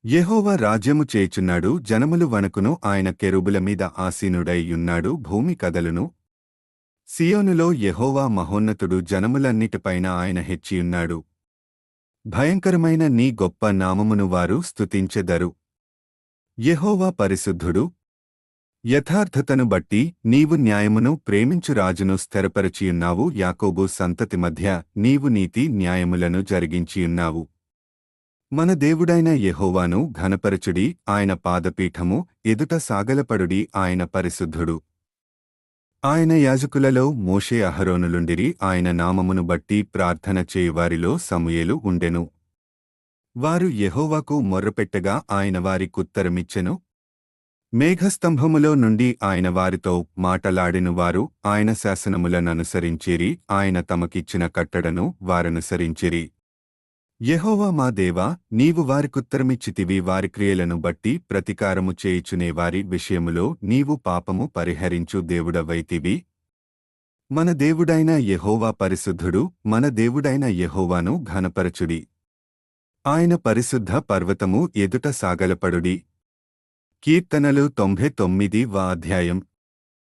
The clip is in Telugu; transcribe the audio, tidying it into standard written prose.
యెహోవా రాజ్యము చేయుచున్నాడు, జనములు వణకును, ఆయన కెరూబుల మీద ఆసీనుడై యున్నాడు, భూమి కదలును. సియోనులో యెహోవా మహోన్నతుడు, జనములన్నిటిపైన ఆయన హెచ్చియున్నాడు. భయంకరమైన నీ గొప్ప నామమును వారు స్తుతించెదరు. యెహోవా పరిశుద్ధుడు. యథార్థతను బట్టి నీవు న్యాయమును ప్రేమించు రాజును స్థిరపరచియున్నావు. యాకోబు సంతతి మధ్య నీవు నీతి న్యాయములను జరిగించియున్నావు. మన దేవుడైన యెహోవాను ఘనపరచుడి, ఆయన పాదపీఠము ఎదుట సాగలపడుడి, ఆయన పరిశుద్ధుడు. ఆయన యాజకులలో మోషే అహరోనులుండిరి, ఆయన నామమును బట్టి ప్రార్థన చేయువారిలో సమూయేలు ఉండెను. వారు యెహోవాకు మొర్రపెట్టగా ఆయన వారికుత్తరమిచ్చెను. మేఘస్తంభములో నుండి ఆయన వారితో మాటలాడెను. వారు ఆయన శాసనములననుసరించిరి, ఆయన తమకిచ్చిన కట్టడను వారనుసరించిరి. యెహోవా మా దేవా, నీవు వారికుత్తరమిచ్చితివి. వారి క్రియలను బట్టి ప్రతికారము చేయుచునే వారి విషయములో నీవు పాపము పరిహరించు దేవుడవైతివి. మన దేవుడైన యెహోవా పరిశుద్ధుడు. మన దేవుడైన యెహోవాను ఘనపరచుడి. ఆయన పరిశుద్ధ పర్వతము ఎదుట సాగలపడుడి. కీర్తనలు 99వ అధ్యాయం.